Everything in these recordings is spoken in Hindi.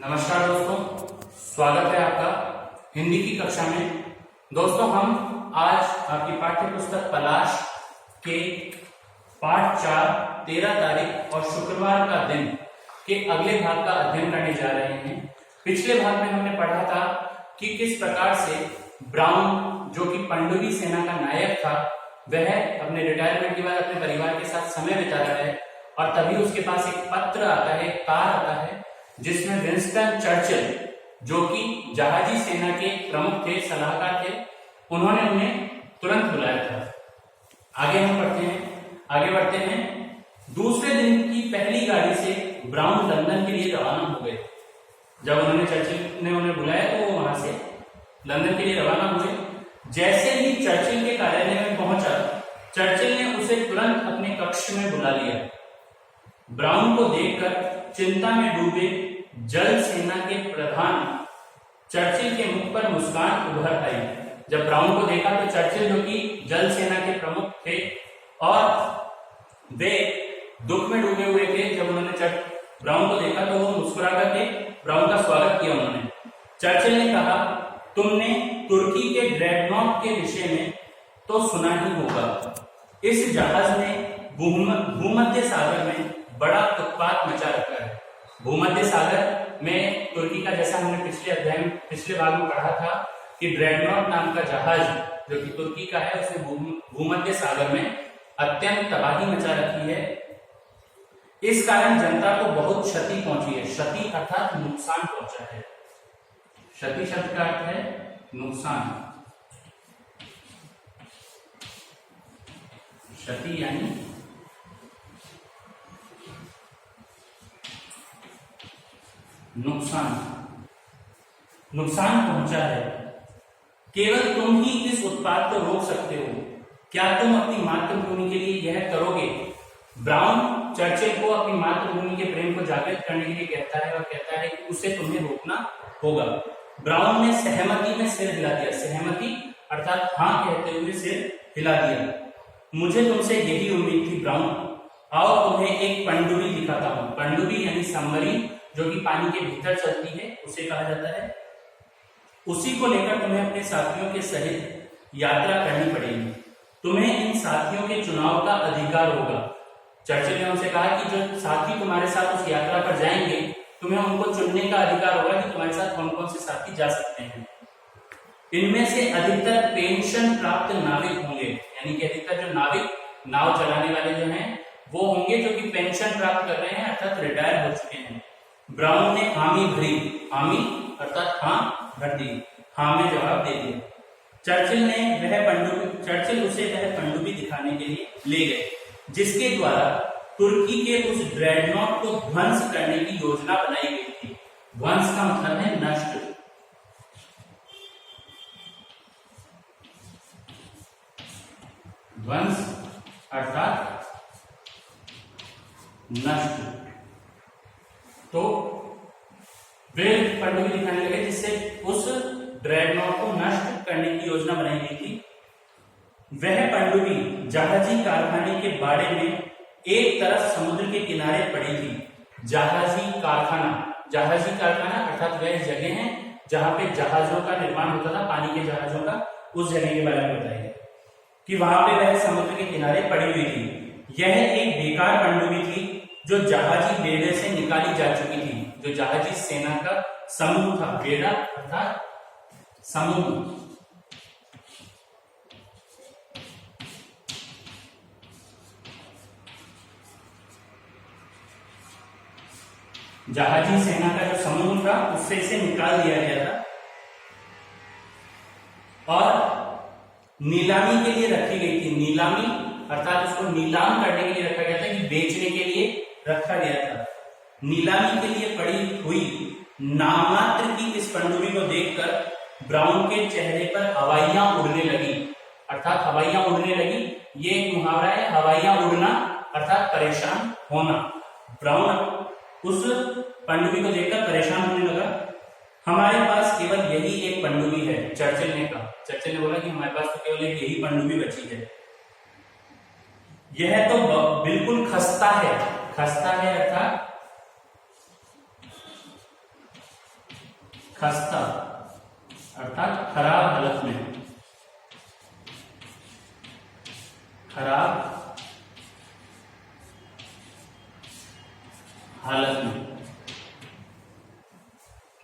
नमस्कार दोस्तों, स्वागत है आपका हिंदी की कक्षा में। दोस्तों, हम आज आपकी पाठ्य पुस्तक पलाश के पाठ 4 13 तारीख और शुक्रवार का दिन के अगले भाग का अध्ययन करने जा रहे हैं। पिछले भाग में हमने पढ़ा था कि किस प्रकार से ब्राउन, जो कि पनडुब्बी सेना का नायक था, वह अपने रिटायरमेंट के बाद अपने परिवार के साथ समय बिता रहा है और तभी उसके पास एक पत्र आता है, एक कार आता है जिसमें विंस्टन चर्चिल, जो कि जहाजी सेना के प्रमुख थे, सलाहकार थे, उन्होंने उन्हें तुरंत बुलाया था। आगे बढ़ते हैं। दूसरे दिन की पहली गाड़ी से ब्राउन लंदन के लिए रवाना हो गए। जब उन्होंने चर्चिल ने उन्हें बुलाया तो वो वहां से लंदन के लिए रवाना हुए। जैसे ही चर्चिल के कार्यालय में पहुंचा, चर्चिल ने उसे तुरंत अपने कक्ष में बुला लिया। ब्राउन को देखकर चिंता में डूबे जल सेना के प्रधान चर्चिल के मुख पर मुस्कान उभर आई। जब ब्राउन को देखा तो चर्चिल, जो कि जल सेना के प्रमुख थे और वे दुख में डूबे हुए थे, जब उन्होंने ब्राउन को देखा तो वो मुस्कुरा करके ब्राउन का स्वागत किया उन्होंने। चर्चिल ने कहा, तुमने तुर्की के ड्रेडनॉट के विषय में तो सुना ही होगा। इस जहाज ने भूमध्य सागर में बड़ा उत्पात मचा रखा है। भूमध्य सागर में तुर्की का, जैसा हमने पिछले भाग में पढ़ा था कि ड्रेडनॉट नाम का जहाज जो कि तुर्की का है, उसने भूमध्य सागर में अत्यंत तबाही मचा रखी है। इस कारण जनता को बहुत क्षति पहुंची है। क्षति अर्थात नुकसान पहुंचा है। क्षति शब्द का अर्थ है नुकसान। क्षति यानी नुकसान पहुंचा है। केवल तुम ही इस उत्पाद को रोक सकते हो। क्या तुम अपनी मातृभूमि के लिए यह करोगे? ब्राउन चर्चिल को अपनी मातृभूमि के प्रेम को जागृत करने के लिए कहता है और कहता है कि उसे तुम्हें रोकना होगा। ब्राउन ने सहमति में सिर हिला दिया। सहमति अर्थात हाँ कहते हुए सिर हिला दिया। मुझे तुमसे यही उम्मीद थी ब्राउन। आओ तुम्हें एक पनडुब्बी दिखाता हूं। पनडुब्बी यानी सबमरीन, जो कि पानी के भीतर चलती है, उसे कहा जाता है। उसी को लेकर तुम्हें अपने साथियों के सहित यात्रा करनी पड़ेगी। तुम्हें इन साथियों के चुनाव का अधिकार होगा। चर्चिल ने उनसे कहा कि जो साथी तुम्हारे साथ उस यात्रा पर जाएंगे, तुम्हें उनको चुनने का अधिकार होगा कि तुम्हारे साथ कौन कौन से साथी जा सकते हैं। इनमें से अधिकतर पेंशन प्राप्त नाविक होंगे, यानी कि अधिकतर जो नाविक, नाव चलाने वाले जो हैं, वो होंगे जो कि पेंशन प्राप्त कर रहे हैं, अर्थात रिटायर हो चुके हैं। ब्राउन ने हामी भरी। हामी अर्थात हाँ भर दी। हाँ में जवाब दे दिया। चर्चिल उसे वह पनडुब्बी दिखाने के लिए ले गए, जिसके द्वारा तुर्की के उस ड्रेडनॉट को ध्वंस करने की योजना बनाई गई थी। ध्वंस का मतलब है नष्ट। ध्वंस अर्थात नष्ट। तो वे पनडुब्बी दिखाने लगे जिससे उस ड्रेडनॉट को नष्ट करने की योजना बनाई गई थी। वह पनडुब्बी जहाजी कारखाने के बाड़े में एक तरफ समुद्र के किनारे पड़ी थी। जहाजी कारखाना अर्थात वह जगह है जहां पे जहाजों का निर्माण होता था, पानी के जहाजों का। उस जगह के बारे में बताइए कि वहां पे वह समुद्र के किनारे पड़ी हुई थी। यह एक बेकार पनडुब्बी थी जो जहाजी बेड़े से निकाली जा चुकी थी। जो जहाजी सेना का समूह था, बेड़ा अर्थात समूह। जहाजी सेना का जो समूह था, उससे इसे निकाल दिया गया था और नीलामी के लिए रखी गई थी। नीलामी अर्थात उसको नीलाम करने के लिए रखा गया था, कि बेचने के लिए रखा गया था। नीलामी के लिए पड़ी हुई नामात्र की इस पनडुब्बी को देखकर ब्राउन के चेहरे पर हवाइयां उड़ने लगी। अर्थात हवाइयां उड़ने लगी, ये एक मुहावरा है। हवाइयां उड़ना अर्थात परेशान होना। ब्राउन उस पनडुब्बी को देखकर परेशान होने लगा। हमारे पास केवल यही एक पनडुब्बी है, चर्चिल ने कहा। चर्चिल ने बोला कि हमारे पास तो केवल एक यही पनडुब्बी बची है। यह तो बिल्कुल खस्ता है। खस्ता है अर्थात खस्ता अर्थात खराब हालत में, खराब हालत में।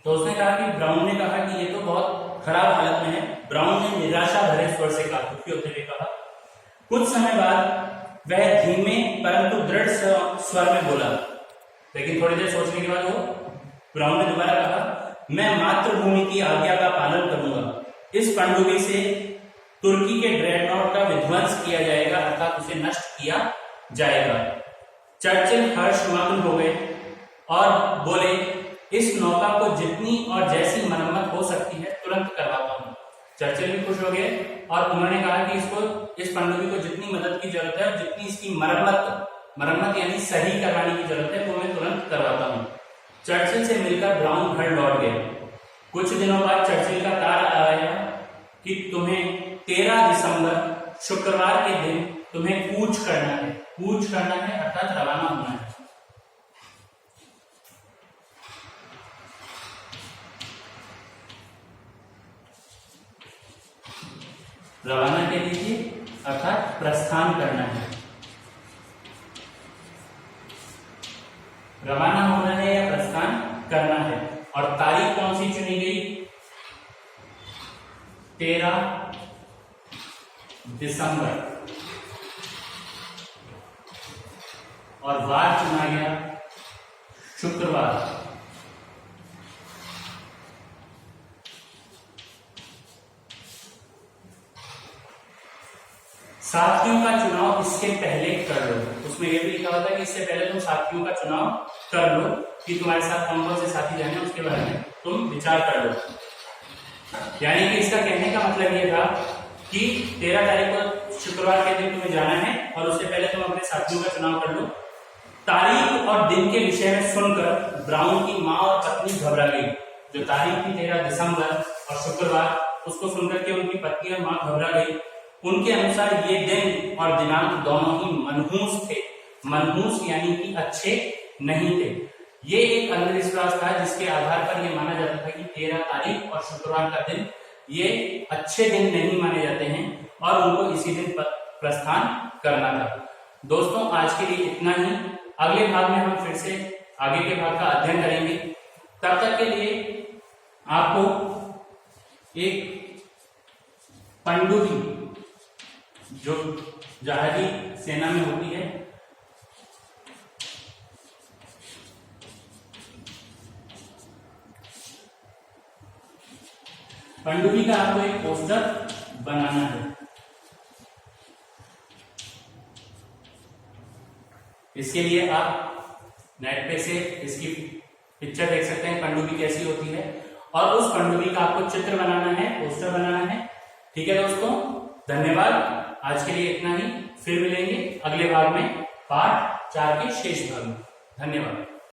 तो उसने कहा कि ब्राउन ने कहा कि ये तो बहुत खराब हालत में है। ब्राउन ने निराशा भरे स्वर से कहा, दुखी होते हुए कहा। कुछ समय बाद वह धीमे परंतु दृढ़ स्वर में बोला, लेकिन थोड़ी देर सोचने के बाद वो ब्राउन ने दोबारा कहा, मैं मातृभूमि की आज्ञा का पालन करूंगा। इस पनडुब्बी से तुर्की के ड्रेडनॉट का विध्वंस किया जाएगा, अर्थात उसे नष्ट किया जाएगा। चर्चिल हर्षमग्न हो गए और बोले, इस नौका को जितनी और जैसी मरम्मत हो सकती है तुरंत करवाता हूं। चर्चिल भी खुश हो गए और उन्होंने कहा कि इस पनडुब्बी को जितनी मदद की जरूरत है और जितनी इसकी मरम्मत यानी सही करवाने की जरूरत है वो मैं तुरंत करवाता हूं। चर्चिल से मिलकर ब्राउन घर लौट गए। कुछ दिनों बाद चर्चिल का तार आया कि तुम्हें 13 दिसंबर शुक्रवार के दिन तुम्हें कूच करना है। कूच करना है अर्थात रवाना होना है। रवाना कह लीजिए अर्थात प्रस्थान करना है। रवाना होना है या प्रस्थान करना है। और तारीख कौन सी चुनी गई? 13 दिसंबर। और वार चुना गया शुक्रवार। साथियों का चुनाव इससे पहले कर लो। उसमें यह भी लिखा होता है कि इससे पहले तुम साथियों का चुनाव कर लो कि तुम्हारे साथ कौन कौन से साथी जाने उसके बारे में तुम विचार कर लो। यानी कि इसका कहने का मतलब यह था कि 13 तारीख को शुक्रवार के दिन तुम्हें जाना है और उससे पहले तुम अपने साथियों का चुनाव कर लो। तारीख और दिन के विषय में सुनकर ब्राउन की माँ और पत्नी घबरा गई। जो तारीख थी 13 दिसंबर और शुक्रवार, उसको सुनकर के उनकी पत्नी और माँ घबरा गई। उनके अनुसार ये दिन और दिनांक दोनों ही मनहूस थे। मनहूस यानी कि अच्छे नहीं थे। ये एक अंधविश्वास था जिसके आधार पर यह माना जाता था कि 13 तारीख और शुक्रवार का दिन ये अच्छे दिन नहीं माने जाते हैं और उनको इसी दिन प्रस्थान करना था। दोस्तों, आज के लिए इतना ही। अगले भाग में हम फिर से आगे के भाग का अध्ययन करेंगे। तब तक के लिए आपको एक पनडुब्बी जो जहाजी सेना में होती है, पनडुब्बी का आपको एक पोस्टर बनाना है। इसके लिए आप नेट पे से इसकी पिक्चर देख सकते हैं, पनडुब्बी कैसी होती है, और उस पनडुब्बी का आपको चित्र बनाना है, पोस्टर बनाना है। ठीक है दोस्तों, धन्यवाद। आज के लिए इतना ही। फिर मिलेंगे अगले भाग में, पार्ट 4 के शेष भाग में। धन्यवाद।